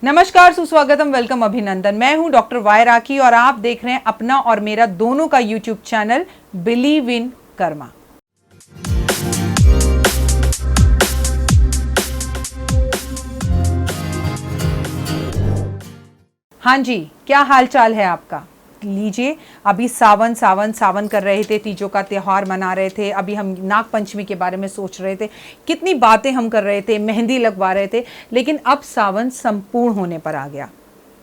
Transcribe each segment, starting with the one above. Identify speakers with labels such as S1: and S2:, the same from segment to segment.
S1: नमस्कार, सुस्वागतम, वेलकम, अभिनंदन। मैं हूं डॉक्टर वाई राखी और आप देख रहे हैं अपना और मेरा दोनों का YouTube channel believe in Karma. हाँ जी, क्या हाल चाल है आपका? लीजिए, अभी सावन सावन सावन कर रहे थे, तीजों का त्यौहार मना रहे थे, अभी हम नाग पंचमी के बारे में सोच रहे थे, कितनी बातें हम कर रहे थे, मेहंदी लगवा रहे थे, लेकिन अब सावन संपूर्ण होने पर आ गया।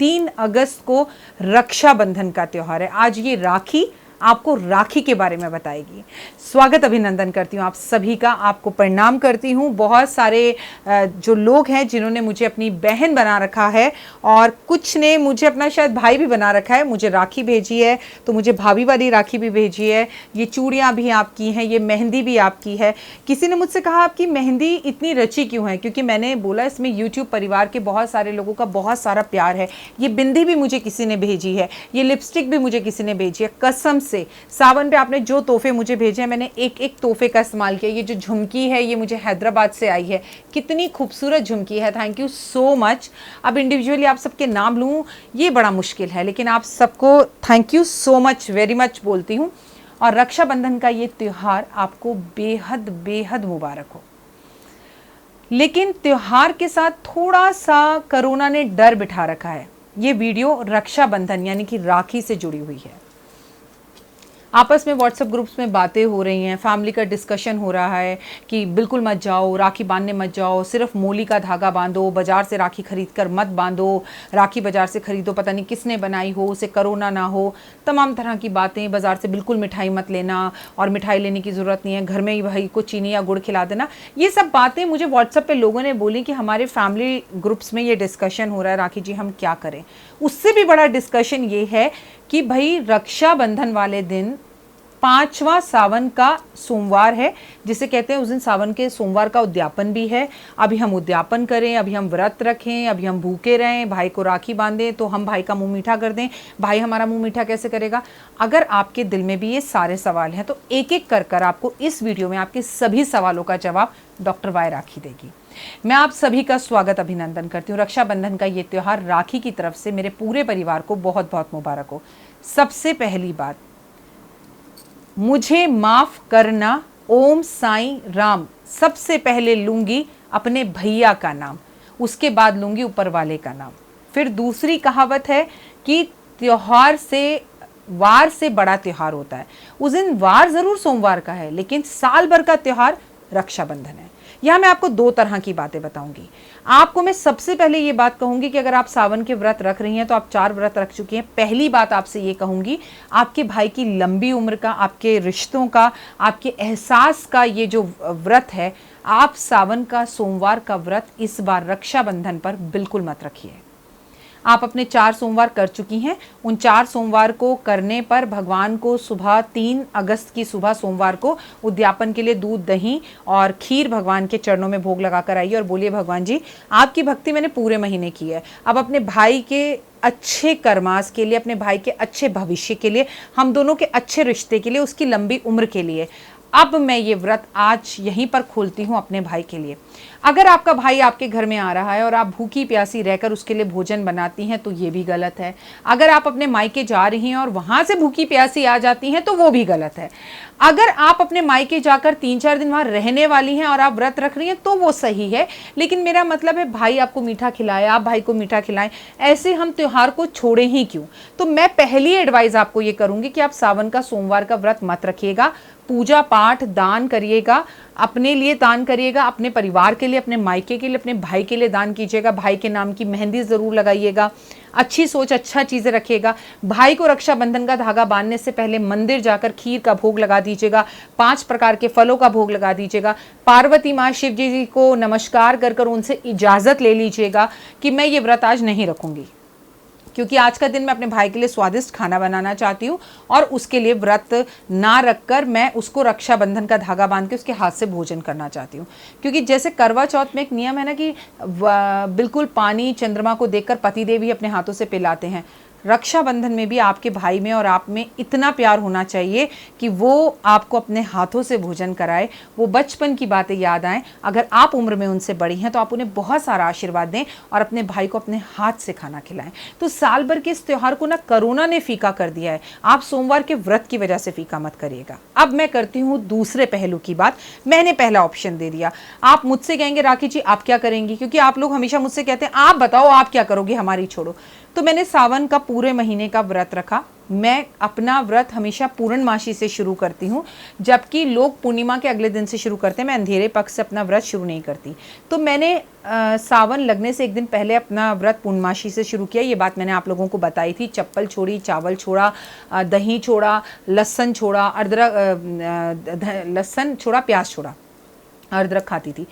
S1: 3 अगस्त को रक्षाबंधन का त्यौहार है। आज ये राखी आपको राखी के बारे में बताएगी। स्वागत अभिनंदन करती हूँ आप सभी का, आपको प्रणाम करती हूँ। बहुत सारे जो लोग हैं जिन्होंने मुझे अपनी बहन बना रखा है और कुछ ने मुझे अपना शायद भाई भी बना रखा है। मुझे राखी भेजी है तो मुझे भाभी वाली राखी भी भेजी है। ये चूड़ियाँ भी आपकी हैं, ये मेहंदी भी आपकी है। किसी ने मुझसे कहा आपकी मेहंदी इतनी रची क्यों है? क्योंकि मैंने बोला इसमें यूट्यूब परिवार के बहुत सारे लोगों का बहुत सारा प्यार है। ये बिंदी भी मुझे किसी ने भेजी है, ये लिपस्टिक भी मुझे किसी ने भेजी है। कसम से सावन पे आपने जो तोहफे मुझे भेजे हैं, मैंने एक एक तोहफे का इस्तेमाल किया। ये जो झुमकी है ये मुझे हैदराबाद से आई है, कितनी खूबसूरत झुमकी है। Thank you so much. अब इंडिविजुअली आप सबके नाम लूँ ये बड़ा मुश्किल है, लेकिन आप सबको thank you so much, very much बोलती हूँ। और रक्षाबंधन का ये त्यौहार आपको बेहद बेहद मुबारक हो। लेकिन त्यौहार के साथ थोड़ा सा कोरोना ने डर बिठा रखा है। ये वीडियो रक्षाबंधन यानी कि राखी से जुड़ी हुई है। आपस में व्हाट्सएप ग्रुप्स में बातें हो रही हैं, फैमिली का डिस्कशन हो रहा है कि बिल्कुल मत जाओ, राखी बांधने मत जाओ, सिर्फ मोली का धागा बांधो, बाजार से राखी खरीद कर मत बांधो, राखी बाजार से खरीदो, पता नहीं किसने बनाई हो, उसे कोरोना ना हो, तमाम तरह की बातें। बाजार से बिल्कुल मिठाई मत लेना और मिठाई लेने की ज़रूरत नहीं है, घर में ही भाई को चीनी या गुड़ खिला देना। ये सब बातें मुझे व्हाट्सएप पर लोगों ने बोली कि हमारे फैमिली ग्रुप्स में ये डिस्कशन हो रहा है, राखी जी हम क्या करें। उससे भी बड़ा डिस्कशन ये है कि भाई रक्षाबंधन वाले दिन 5वां सावन का सोमवार है, जिसे कहते हैं उस दिन सावन के सोमवार का उद्यापन भी है। अभी हम उद्यापन करें, अभी हम व्रत रखें, अभी हम भूखे रहें, भाई को राखी बांधें तो हम भाई का मुंह मीठा कर दें। भाई हमारा मुंह मीठा कैसे करेगा? अगर आपके दिल में भी ये सारे सवाल हैं तो एक एक कर कर आपको इस वीडियो में आपके सभी सवालों का जवाब डॉक्टर वाई राखी देगी। मैं आप सभी का स्वागत अभिनंदन करती हूँ। रक्षाबंधन का ये त्यौहार राखी की तरफ से मेरे पूरे परिवार को बहुत बहुत मुबारक हो। सबसे पहली बात, मुझे माफ करना, ओम साईं राम। सबसे पहले लूंगी अपने भैया का नाम, उसके बाद लूंगी ऊपर वाले का नाम। फिर दूसरी कहावत है कि त्योहार से वार से बड़ा त्योहार होता है। उस दिन वार जरूर सोमवार का है, लेकिन साल भर का त्योहार रक्षाबंधन है। यहाँ मैं आपको 2 तरह की बातें बताऊंगी। आपको मैं सबसे पहले ये बात कहूंगी कि अगर आप सावन के व्रत रख रही हैं तो आप 4 व्रत रख चुकी हैं। पहली बात आपसे ये कहूंगी, आपके भाई की लंबी उम्र का, आपके रिश्तों का, आपके एहसास का ये जो व्रत है, आप सावन का सोमवार का व्रत इस बार रक्षाबंधन पर बिल्कुल मत रखिए। आप अपने 4 सोमवार कर चुकी हैं। उन 4 सोमवार को करने पर भगवान को सुबह 3 अगस्त की सुबह सोमवार को उद्यापन के लिए दूध, दही और खीर भगवान के चरणों में भोग लगा कर आइए और बोलिए, भगवान जी आपकी भक्ति मैंने पूरे महीने की है। अब अपने भाई के अच्छे कर्मास के लिए, अपने भाई के अच्छे भविष्य के लिए, हम दोनों के अच्छे रिश्ते के लिए, उसकी लंबी उम्र के लिए अब मैं ये व्रत आज यहीं पर खोलती हूँ अपने भाई के लिए। अगर आपका भाई आपके घर में आ रहा है और आप भूखी प्यासी रहकर उसके लिए भोजन बनाती हैं तो ये भी गलत है। अगर आप अपने मायके जा रही हैं और वहाँ से भूखी प्यासी आ जाती हैं तो वो भी गलत है। अगर आप अपने मायके जाकर 3-4 दिन वहाँ रहने वाली हैं और आप व्रत रख रही हैं तो वो सही है, लेकिन मेरा मतलब है भाई आपको मीठा खिलाए, आप भाई को मीठा खिलाएं, ऐसे हम त्यौहार को छोड़े ही क्यों। तो मैं पहली एडवाइस आपको ये करूँगी कि आप सावन का सोमवार का व्रत मत रखिएगा। पूजा पाठ दान करिएगा, अपने लिए दान करिएगा, अपने परिवार के लिए, अपने मायके के लिए, अपने भाई के लिए दान कीजिएगा। भाई के नाम की मेहंदी ज़रूर लगाइएगा, अच्छी सोच, अच्छा चीज़ें रखिएगा। भाई को रक्षाबंधन का धागा बांधने से पहले मंदिर जाकर खीर का भोग लगा दीजिएगा, 5 प्रकार के फलों का भोग लगा दीजिएगा। पार्वती माँ, शिव जी को नमस्कार कर कर उनसे इजाज़त ले लीजिएगा कि मैं ये व्रत आज नहीं रखूँगी, क्योंकि आज का दिन मैं अपने भाई के लिए स्वादिष्ट खाना बनाना चाहती हूँ और उसके लिए व्रत ना रखकर मैं उसको रक्षाबंधन का धागा बांध के उसके हाथ से भोजन करना चाहती हूँ। क्योंकि जैसे करवा चौथ में एक नियम है ना कि बिल्कुल पानी चंद्रमा को देखकर पति देव ही अपने हाथों से पिलाते हैं, रक्षाबंधन में भी आपके भाई में और आप में इतना प्यार होना चाहिए कि वो आपको अपने हाथों से भोजन कराए, वो बचपन की बातें याद आएँ। अगर आप उम्र में उनसे बड़ी हैं तो आप उन्हें बहुत सारा आशीर्वाद दें और अपने भाई को अपने हाथ से खाना खिलाएं। तो साल भर के इस त्योहार को ना कोरोना ने फीका कर दिया है, आप सोमवार के व्रत की वजह से फीका मत करिएगा। अब मैं करती हूँ दूसरे पहलू की बात। मैंने पहला ऑप्शन दे दिया। आप मुझसे कहेंगे राखी जी आप क्या करेंगी, क्योंकि आप लोग हमेशा मुझसे कहते हैं आप बताओ आप क्या करोगे, हमारी छोड़ो। तो मैंने सावन का पूरे महीने का व्रत रखा। मैं अपना व्रत हमेशा पूर्णमासी से शुरू करती हूँ, जबकि लोग पूर्णिमा के अगले दिन से शुरू करते हैं। मैं अंधेरे पक्ष से अपना व्रत शुरू नहीं करती। तो मैंने सावन लगने से एक दिन पहले अपना व्रत पूर्णमासी से शुरू किया। ये बात मैंने आप लोगों को बताई थी। चप्पल छोड़ी, चावल छोड़ा, दही छोड़ा, लहसुन छोड़ा, लहसुन छोड़ा, प्याज छोड़ा, अदरक खाती थी।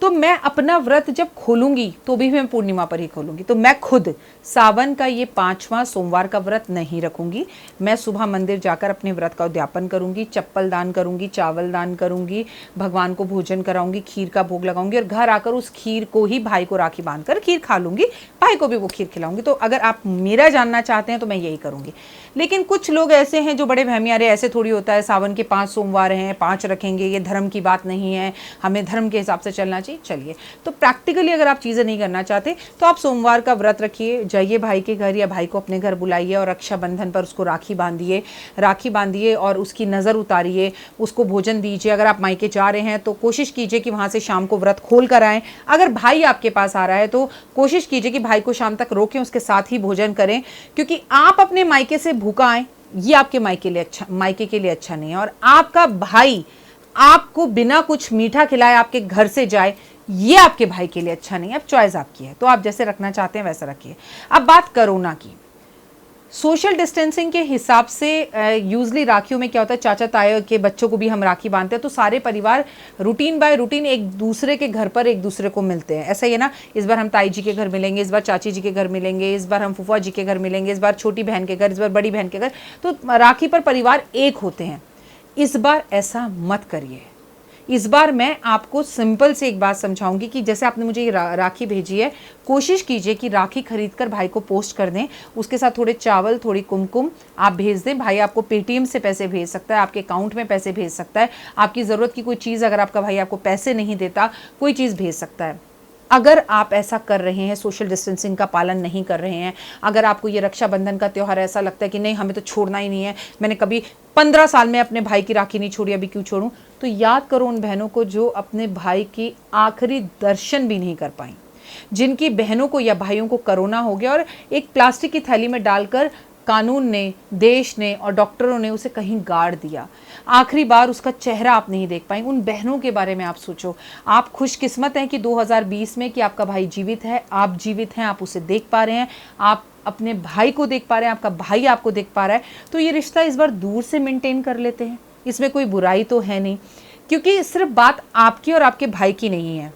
S1: तो मैं अपना व्रत जब खोलूंगी तो भी मैं पूर्णिमा पर ही खोलूंगी। तो मैं खुद सावन का ये 5वां सोमवार का व्रत नहीं रखूंगी। मैं सुबह मंदिर जाकर अपने व्रत का उद्यापन करूंगी, चप्पल दान करूंगी, चावल दान करूंगी, भगवान को भोजन कराऊंगी, खीर का भोग लगाऊंगी और घर आकर उस खीर को ही भाई को राखी बांधकर खीर खा लूंगी, भाई को भी वो खीर खिलाऊंगी। तो अगर आप मेरा जानना चाहते हैं तो मैं यही करूंगी। लेकिन कुछ लोग ऐसे हैं जो बड़े वहमियारे, ऐसे थोड़ी होता है सावन के 5 सोमवार हैं 5 रखेंगे, ये धर्म की बात नहीं है, हमें धर्म के हिसाब से चलना चाहिए। चलिए, तो प्रैक्टिकली अगर आप चीज़ें नहीं करना चाहते तो आप सोमवार का व्रत रखिए, जाइए भाई के घर या भाई को अपने घर बुलाइए और रक्षाबंधन पर उसको राखी बांधिए और उसकी नज़र उतारिए, उसको भोजन दीजिए। अगर आप मायके जा रहे हैं तो कोशिश कीजिए कि वहाँ से शाम को व्रत खोल कर आएँ। अगर भाई आपके पास आ रहा है तो कोशिश कीजिए कि भाई को शाम तक रोकें, उसके साथ ही भोजन करें, क्योंकि आप अपने मायके से भूखा आए ये आपके मायके के लिए अच्छा नहीं है। और आपका भाई आपको बिना कुछ मीठा खिलाए आपके घर से जाए, ये आपके भाई के लिए अच्छा नहीं है। अब चॉइस आपकी है, तो आप जैसे रखना चाहते हैं वैसा रखिए। अब बात कोरोना की, सोशल डिस्टेंसिंग के हिसाब से यूजली राखियों में क्या होता है, चाचा ताया के बच्चों को भी हम राखी बांधते हैं, तो सारे परिवार रूटीन बाय रूटीन एक दूसरे के घर पर एक दूसरे को मिलते हैं। ऐसा ही है ना, इस बार हम ताई जी के घर मिलेंगे, इस बार चाची जी के घर मिलेंगे, इस बार हम फूफा जी के घर मिलेंगे, इस बार छोटी बहन के घर, इस बार बड़ी बहन के घर। तो राखी पर परिवार एक होते हैं। इस बार ऐसा मत करिए। इस बार मैं आपको सिंपल से एक बात समझाऊंगी कि जैसे आपने मुझे ये राखी भेजी है, कोशिश कीजिए कि राखी खरीदकर भाई को पोस्ट कर दें, उसके साथ थोड़े चावल, थोड़ी कुमकुम आप भेज दें। भाई आपको पेटीएम से पैसे भेज सकता है, आपके अकाउंट में पैसे भेज सकता है। आपकी ज़रूरत की कोई चीज़ अगर आपका भाई आपको पैसे नहीं देता, कोई चीज़ भेज सकता है। अगर आप ऐसा कर रहे हैं, सोशल डिस्टेंसिंग का पालन नहीं कर रहे हैं, अगर आपको ये रक्षाबंधन का त्यौहार ऐसा लगता है कि नहीं हमें तो छोड़ना ही नहीं है, मैंने कभी 15 साल में अपने भाई की राखी नहीं छोड़ी, अभी क्यों छोड़ूं, तो याद करो उन बहनों को जो अपने भाई की आखिरी दर्शन भी नहीं कर पाई, जिनकी बहनों को या भाइयों को कोरोना हो गया और एक प्लास्टिक की थैली में डालकर कानून ने, देश ने और डॉक्टरों ने उसे कहीं गाड़ दिया। आखिरी बार उसका चेहरा आप नहीं देख पाए। उन बहनों के बारे में आप सोचो। आप खुशकिस्मत हैं कि 2020 में कि आपका भाई जीवित है, आप जीवित हैं, आप उसे देख पा रहे हैं, आप अपने भाई को देख पा रहे हैं, आपका भाई आपको देख पा रहा है। तो ये रिश्ता इस बार दूर से मेंटेन कर लेते हैं, इसमें कोई बुराई तो है नहीं, क्योंकि सिर्फ बात आपकी और आपके भाई की नहीं है,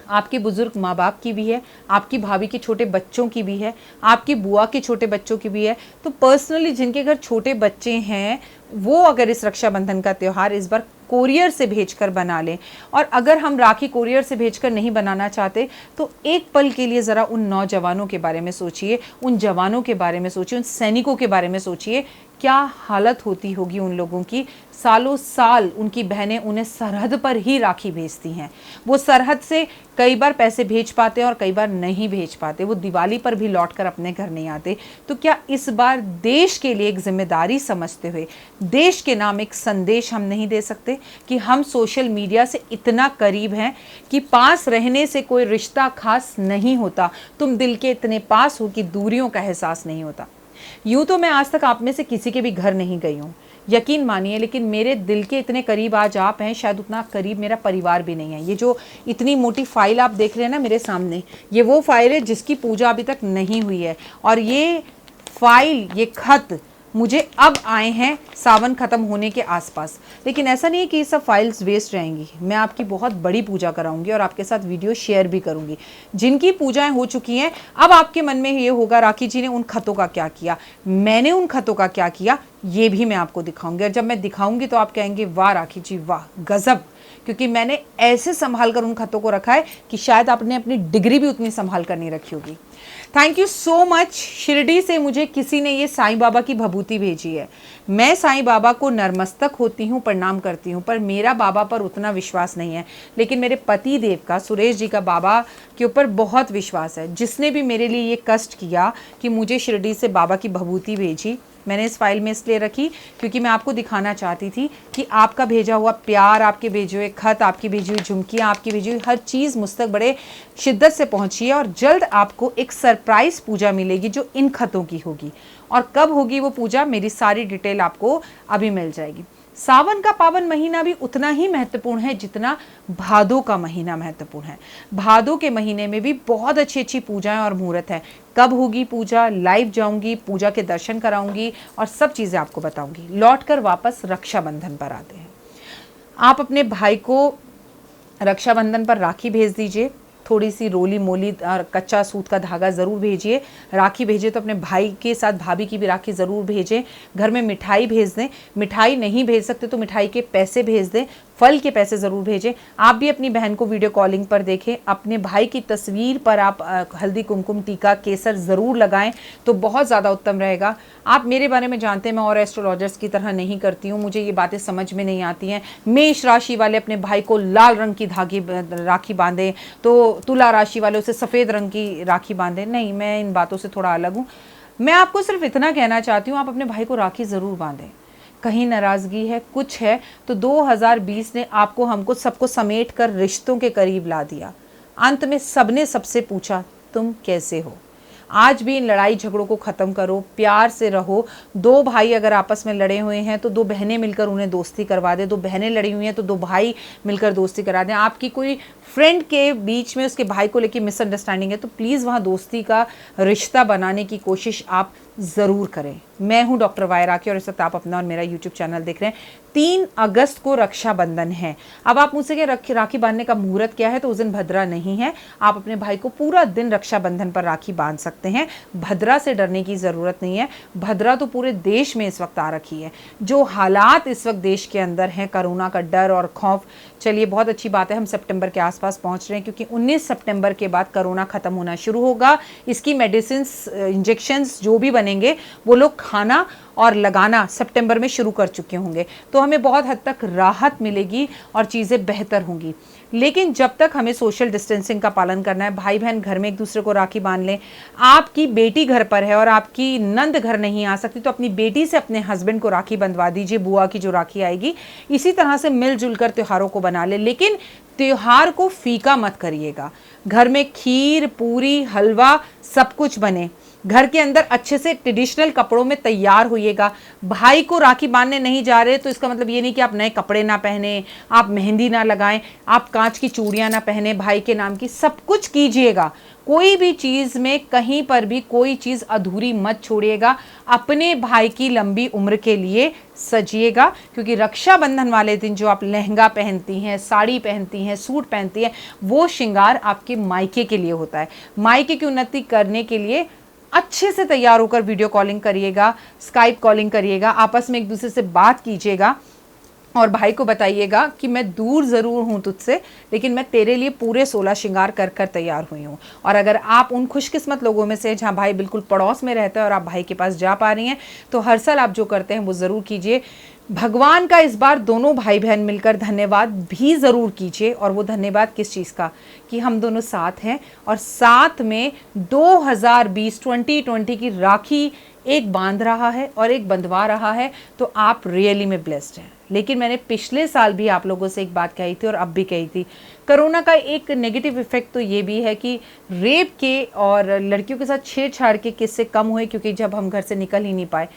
S1: आपके बुजुर्ग माँ बाप की भी है, आपकी भाभी के छोटे बच्चों की भी है, आपकी बुआ के छोटे बच्चों की भी है। तो पर्सनली जिनके घर छोटे बच्चे हैं वो अगर इस रक्षाबंधन का त्यौहार इस बार कोरियर से भेजकर बना लें, और अगर हम राखी कोरियर से भेजकर नहीं बनाना चाहते तो एक पल के लिए ज़रा उन नौजवानों के बारे में सोचिए, उन जवानों के बारे में सोचिए, उन सैनिकों के बारे में सोचिए। क्या हालत होती होगी उन लोगों की। सालों साल उनकी बहनें उन्हें सरहद पर ही राखी भेजती हैं। वो सरहद से कई बार पैसे भेज पाते हैं और कई बार नहीं भेज पाते। वो दिवाली पर भी लौटकर अपने घर नहीं आते। तो क्या इस बार देश के लिए एक जिम्मेदारी समझते हुए देश के नाम एक संदेश हम नहीं दे सकते कि हम सोशल मीडिया से इतना करीब हैं कि पास रहने से कोई रिश्ता खास नहीं होता, तुम दिल के इतने पास हो कि दूरियों का एहसास नहीं होता। यूं तो मैं आज तक आप में से किसी के भी घर नहीं गई हूँ, यकीन मानिए, लेकिन मेरे दिल के इतने करीब आज आप हैं, शायद उतना करीब मेरा परिवार भी नहीं है। ये जो इतनी मोटी फाइल आप देख रहे हैं ना मेरे सामने, ये वो फाइल है जिसकी पूजा अभी तक नहीं हुई है। और ये फाइल, ये खत मुझे अब आए हैं सावन ख़त्म होने के आसपास। लेकिन ऐसा नहीं है कि ये सब फाइल्स वेस्ट रहेंगी। मैं आपकी बहुत बड़ी पूजा कराऊंगी और आपके साथ वीडियो शेयर भी करूंगी। जिनकी पूजाएं हो चुकी हैं, अब आपके मन में ये होगा राखी जी ने उन खतों का क्या किया, मैंने उन खतों का क्या किया, ये भी मैं आपको दिखाऊंगी। और जब मैं दिखाऊंगी तो आप कहेंगे वाह राखी जी वाह, गजब, क्योंकि मैंने ऐसे संभाल कर उन खतों को रखा है कि शायद आपने अपनी डिग्री भी उतनी संभाल कर नहीं रखी होगी। Thank you so much. Shirdi से मुझे किसी ने ये साईं बाबा की भभूति भेजी है। मैं साईं बाबा को नतमस्तक होती हूँ, प्रणाम करती हूँ, पर मेरा बाबा पर उतना विश्वास नहीं है। लेकिन मेरे पति देव का, सुरेश जी का बाबा के ऊपर बहुत विश्वास है। जिसने भी मेरे लिए ये कष्ट किया कि मुझे शिरडी से बाबा की भभूति भेजी, मैंने इस फाइल में इसलिए रखी क्योंकि मैं आपको दिखाना चाहती थी कि आपका भेजा हुआ प्यार, आपके भेजे हुए खत, आपकी भेजी हुई झुमकियाँ, आपकी भेजी हुई हर चीज़ मुझ तक बड़े शिद्दत से पहुँची है। और जल्द आपको एक सरप्राइज़ पूजा मिलेगी जो इन खतों की होगी। और कब होगी वो पूजा, मेरी सारी डिटेल आपको अभी मिल जाएगी। सावन का पावन महीना भी उतना ही महत्वपूर्ण है जितना भादों का महीना महत्वपूर्ण है। भादों के महीने में भी बहुत अच्छी अच्छी पूजाएं और मुहूर्त है। कब होगी पूजा, लाइव जाऊंगी, पूजा के दर्शन कराऊंगी और सब चीज़ें आपको बताऊंगी। लौटकर वापस रक्षाबंधन पर आते हैं। आप अपने भाई को रक्षाबंधन पर राखी भेज दीजिए। थोड़ी सी रोली मोली और कच्चा सूत का धागा ज़रूर भेजिए। राखी भेजिए तो अपने भाई के साथ भाभी की भी राखी ज़रूर भेजें। घर में मिठाई भेज दें। मिठाई नहीं भेज सकते तो मिठाई के पैसे भेज दें, फल के पैसे ज़रूर भेजें। आप भी अपनी बहन को वीडियो कॉलिंग पर देखें। अपने भाई की तस्वीर पर आप हल्दी कुमकुम टीका केसर ज़रूर लगाएं तो बहुत ज़्यादा उत्तम रहेगा। आप मेरे बारे में जानते हैं, मैं और एस्ट्रोलॉजर्स की तरह नहीं करती हूँ, मुझे ये बातें समझ में नहीं आती हैं। मेष राशि वाले अपने भाई को लाल रंग की राखी बांधें तो तुला राशि वाले उसे सफ़ेद रंग की राखी बांधें। नहीं, मैं इन बातों से थोड़ा अलग हूँ। मैं आपको सिर्फ इतना कहना चाहती हूँ, आप अपने भाई को राखी ज़रूर बांधें। कहीं नाराज़गी है, कुछ है तो 2020 ने आपको, हमको, सबको समेट कर रिश्तों के करीब ला दिया। अंत में सबने सबसे पूछा तुम कैसे हो। आज भी इन लड़ाई झगड़ों को ख़त्म करो, प्यार से रहो। दो भाई अगर आपस में लड़े हुए हैं तो दो बहनें मिलकर उन्हें दोस्ती करवा दें। दो बहनें लड़ी हुई हैं तो दो भाई मिलकर दोस्ती करा दें। आपकी कोई फ्रेंड के बीच में उसके भाई को लेकर मिसअंडरस्टैंडिंग है तो प्लीज़ वहाँ दोस्ती का रिश्ता बनाने की कोशिश आप ज़रूर करें। मैं हूँ डॉक्टर वाई राखी और इस वक्त आप अपना और मेरा यूट्यूब चैनल देख रहे हैं। 3 अगस्त को रक्षाबंधन है। अब आप मुझसे क्या राखी बांधने का मुहूर्त क्या है, तो उस दिन भद्रा नहीं है। आप अपने भाई को पूरा दिन रक्षाबंधन पर राखी बांध सकते हैं। भद्रा से डरने की ज़रूरत नहीं है। भद्रा तो पूरे देश में इस वक्त आ रखी है। जो हालात इस वक्त देश के अंदर हैं, कोरोना का डर और खौफ, चलिए बहुत अच्छी बात है हम सितंबर के आसपास पहुंच रहे हैं क्योंकि 19 सितंबर के बाद कोरोना ख़त्म होना शुरू होगा। इसकी मेडिसिन, इंजेक्शंस जो भी बनेंगे वो लोग खाना और लगाना सितंबर में शुरू कर चुके होंगे, तो हमें बहुत हद तक राहत मिलेगी और चीज़ें बेहतर होंगी। लेकिन जब तक हमें सोशल डिस्टेंसिंग का पालन करना है, भाई बहन घर में एक दूसरे को राखी बांध लें। आपकी बेटी घर पर है और आपकी नंद घर नहीं आ सकती तो अपनी बेटी से अपने हस्बैंड को राखी बंधवा दीजिए। बुआ की जो राखी आएगी, इसी तरह से मिलजुल कर त्योहारों को बना ले। लेकिन त्योहार को फीका मत करिएगा। घर में खीर, पूरी, हलवा सब कुछ बने। घर के अंदर अच्छे से ट्रेडिशनल कपड़ों में तैयार होइएगा। भाई को राखी बांधने नहीं जा रहे तो इसका मतलब ये नहीं कि आप नए कपड़े ना पहने, आप मेहंदी ना लगाएं, आप कांच की चूड़ियां ना पहने, भाई के नाम की सब कुछ कीजिएगा। कोई भी चीज़ में कहीं पर भी कोई चीज़ अधूरी मत छोड़िएगा। अपने भाई की लंबी उम्र के लिए सजिएगा क्योंकि रक्षाबंधन वाले दिन जो आप लहंगा पहनती हैं, साड़ी पहनती हैं, सूट पहनती हैं, वो श्रृंगार आपके मायके के लिए होता है। मायके की उन्नति करने के लिए अच्छे से तैयार होकर वीडियो कॉलिंग करिएगा, स्काइप कॉलिंग करिएगा, आपस में एक दूसरे से बात कीजिएगा और भाई को बताइएगा कि मैं दूर ज़रूर हूँ तुझसे, लेकिन मैं तेरे लिए पूरे 16 श्रृंगार कर कर तैयार हुई हूँ। और अगर आप उन खुशकिस्मत लोगों में से जहाँ भाई बिल्कुल पड़ोस में रहता है और आप भाई के पास जा पा रही हैं, तो हर साल आप जो करते हैं वो ज़रूर कीजिए। भगवान का इस बार दोनों भाई बहन मिलकर धन्यवाद भी ज़रूर कीजिए। और वो धन्यवाद किस चीज़ का, कि हम दोनों साथ हैं और साथ में 2020 की राखी एक बांध रहा है और एक बंधवा रहा है, तो आप रियली में ब्लेस्ड हैं। लेकिन मैंने पिछले साल भी आप लोगों से एक बात कही थी और अब भी कही थी, कोरोना का एक नेगेटिव इफेक्ट तो ये भी है कि रेप के और लड़कियों के साथ छेड़छाड़ के किस्से कम हुए क्योंकि जब हम घर से निकल ही नहीं पाए।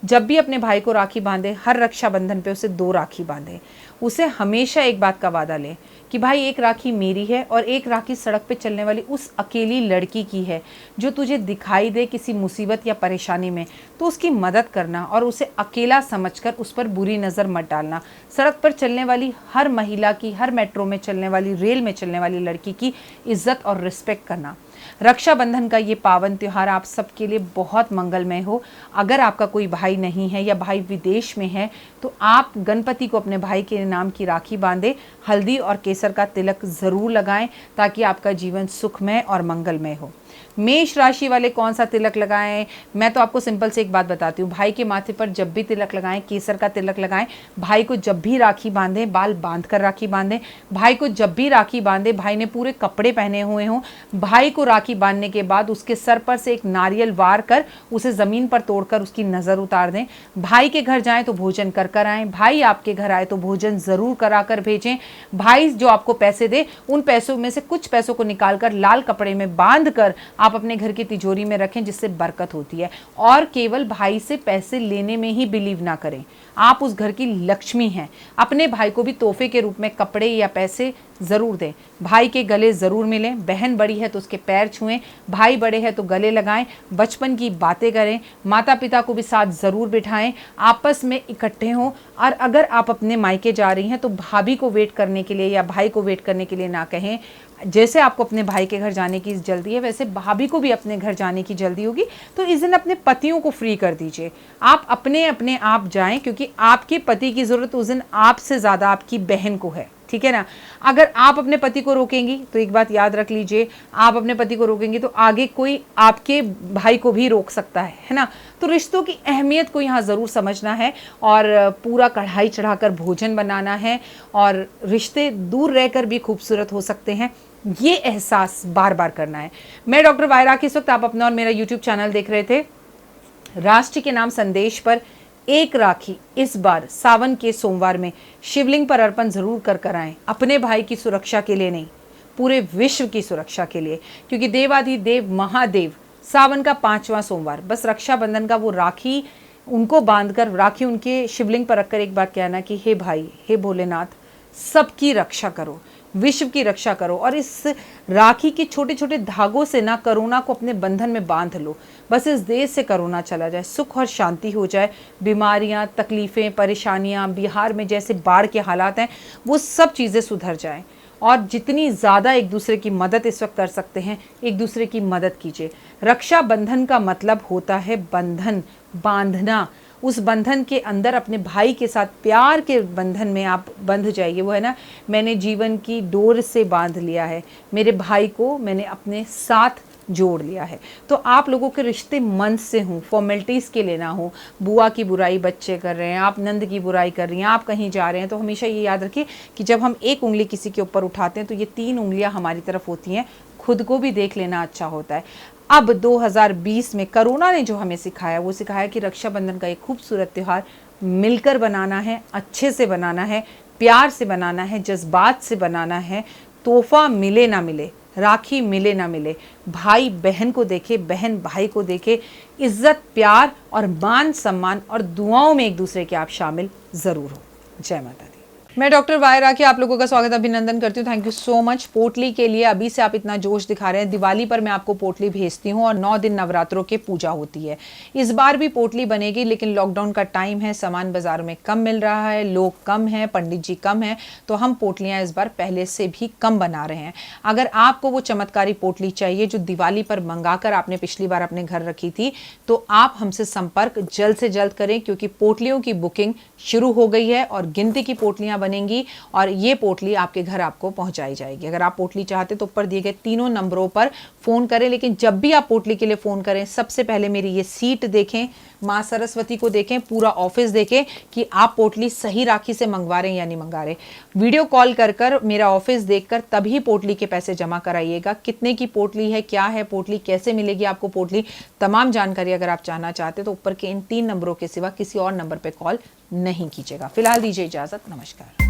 S1: जब भी अपने भाई को राखी बांधे, हर रक्षाबंधन पे उसे 2 राखी बांधे। उसे हमेशा एक बात का वादा लें कि भाई एक राखी मेरी है और एक राखी सड़क पे चलने वाली उस अकेली लड़की की है जो तुझे दिखाई दे किसी मुसीबत या परेशानी में, तो उसकी मदद करना और उसे अकेला समझकर उस पर बुरी नज़र मत डालना। सड़क पर चलने वाली हर महिला की, हर मेट्रो में चलने वाली, रेल में चलने वाली लड़की की इज्जत और रिस्पेक्ट करना। रक्षाबंधन का ये पावन त्यौहार आप सबके लिए बहुत मंगलमय हो। अगर आपका कोई भाई नहीं है या भाई विदेश में है तो आप गणपति को अपने भाई के नाम की राखी बांधे, हल्दी और केसर का तिलक ज़रूर लगाएं ताकि आपका जीवन सुखमय और मंगलमय हो। मेष राशि वाले कौन सा तिलक लगाएं? मैं तो आपको सिंपल से एक बात बताती हूँ, भाई के माथे पर जब भी तिलक लगाएं, केसर का तिलक लगाएं। भाई को जब भी राखी बांधें, बाल बांध कर राखी बांधें। भाई को जब भी राखी बांधे, भाई ने पूरे कपड़े पहने हुए हों, भाई को राखी बांधने के बाद उसके सर पर से एक नारियल वार कर उसे जमीन पर तोड़कर उसकी नजर उतार दें। भाई के घर जाएं तो भोजन कर कर आएं। भाई आपके घर आए तो भोजन जरूर करा कर भेजें। भाई जो आपको पैसे दे, उन पैसों में से कुछ पैसों को निकालकर लाल कपड़े में बांध कर आप अपने घर की तिजोरी में रखें, जिससे बरकत होती है। और केवल भाई से पैसे लेने में ही बिलीव ना करें, आप उस घर की लक्ष्मी हैं। अपने भाई को भी तोहफे के रूप में कपड़े या पैसे जरूर दें। भाई के गले जरूर मिलें। बहन बड़ी है तो उसके पैर छुएं, भाई बड़े हैं तो गले लगाएं। बचपन की बातें करें। माता पिता को भी साथ जरूर बिठाएं, आपस में इकट्ठे हों। और अगर आप अपने मायके जा रही हैं तो भाभी को वेट करने के लिए या भाई को वेट करने के लिए ना कहें। जैसे आपको अपने भाई के घर जाने की जल्दी है, वैसे भाभी को भी अपने घर जाने की जल्दी होगी। तो इस दिन अपने पतियों को फ्री कर दीजिए, आप अपने आप जाएं, क्योंकि आपके पति की जरूरत उस दिन आपसे ज़्यादा आपकी बहन को है, ठीक है ना। अगर आप अपने पति को रोकेंगी तो एक बात याद रख लीजिए, आप अपने पति को रोकेंगी तो आगे कोई आपके भाई को भी रोक सकता है ना। तो रिश्तों की अहमियत को यहाँ ज़रूर समझना है और पूरा कढ़ाई चढ़ाकर भोजन बनाना है। और रिश्ते दूर रहकर भी खूबसूरत हो सकते हैं, ये एहसास बार बार करना है। मैं डॉक्टर वायरा, इस वक्त आप अपना और मेरा यूट्यूब चैनल देख रहे थे। राष्ट्र के नाम संदेश पर एक राखी इस बार सावन के सोमवार में शिवलिंग पर अर्पण जरूर कर कर आएं, अपने भाई की सुरक्षा के लिए नहीं, पूरे विश्व की सुरक्षा के लिए। क्योंकि देवाधिदेव महादेव सावन का 5वां सोमवार, बस रक्षाबंधन का वो राखी उनको बांधकर, राखी उनके शिवलिंग पर रखकर एक बात कहना कि हे भाई, हे भोलेनाथ, सबकी रक्षा करो, विश्व की रक्षा करो। और इस राखी के छोटे छोटे धागों से ना कोरोना को अपने बंधन में बांध लो। बस इस देश से कोरोना चला जाए, सुख और शांति हो जाए, बीमारियां, तकलीफ़ें, परेशानियां, बिहार में जैसे बाढ़ के हालात हैं वो सब चीज़ें सुधर जाएं। और जितनी ज़्यादा एक दूसरे की मदद इस वक्त कर सकते हैं, एक दूसरे की मदद कीजिए। रक्षाबंधन का मतलब होता है बंधन, बांधना। उस बंधन के अंदर अपने भाई के साथ प्यार के बंधन में आप बंध जाइए। वो है ना, मैंने जीवन की डोर से बांध लिया है, मेरे भाई को मैंने अपने साथ जोड़ लिया है। तो आप लोगों के रिश्ते मन से हों, फॉर्मेलिटीज़ के लिए ना हो। बुआ की बुराई बच्चे कर रहे हैं, आप नंद की बुराई कर रही हैं, आप कहीं जा रहे हैं, तो हमेशा ये याद रखिए कि जब हम एक उंगली किसी के ऊपर उठाते हैं तो ये 3 उंगलियां हमारी तरफ होती हैं। खुद को भी देख लेना अच्छा होता है। अब 2020 में कोरोना ने जो हमें सिखाया, वो सिखाया कि रक्षाबंधन का एक खूबसूरत त्यौहार मिलकर बनाना है, अच्छे से बनाना है, प्यार से बनाना है, जज्बात से बनाना है। तोहफा मिले ना मिले, राखी मिले ना मिले, भाई बहन को देखे, बहन भाई को देखे, इज्जत, प्यार और मान सम्मान और दुआओं में एक दूसरे के आप शामिल ज़रूर हो। जय माता दी। मैं डॉक्टर वायरा के आप लोगों का स्वागत अभिनंदन करती हूँ। Thank you so much. पोटली के लिए अभी से आप इतना जोश दिखा रहे हैं। दिवाली पर मैं आपको पोटली भेजती हूँ और 9 दिन नवरात्रों की पूजा होती है। इस बार भी पोटली बनेगी, लेकिन लॉकडाउन का टाइम है, सामान बाजार में कम मिल रहा है, लोग कम हैं, पंडित जी कम हैं, तो हम पोटलियाँ इस बार पहले से भी कम बना रहे हैं। अगर आपको वो चमत्कारी पोटली चाहिए जो दिवाली पर मंगाकर आपने पिछली बार अपने घर रखी थी, तो आप हमसे संपर्क जल्द से जल्द करें, क्योंकि पोटलियों की बुकिंग शुरू हो गई है और गिनती की पोटलियाँ बनेंगी और ये पोटली आपके घर आपको पहुंचाई जाएगी। अगर आप पोटली चाहते तो ऊपर दिए गए 3 नंबरों पर फोन करें। लेकिन जब भी आप पोटली के लिए फोन करें, सबसे पहले मेरी ये सीट देखें, माँ सरस्वती को देखें, पूरा ऑफिस देखें कि आप पोटली सही राखी से मंगवा रहे हैं या नहीं मंगा रहे। वीडियो कॉल कर मेरा ऑफिस देखकर तभी पोटली के पैसे जमा कराइएगा। कितने की पोटली है, क्या है पोटली, कैसे मिलेगी आपको पोटली, तमाम जानकारी अगर आप जानना चाहते तो ऊपर के इन 3 नंबरों के सिवा किसी और नंबर पर कॉल नहीं कीजिएगा। फिलहाल दीजिए इजाजत, नमस्कार।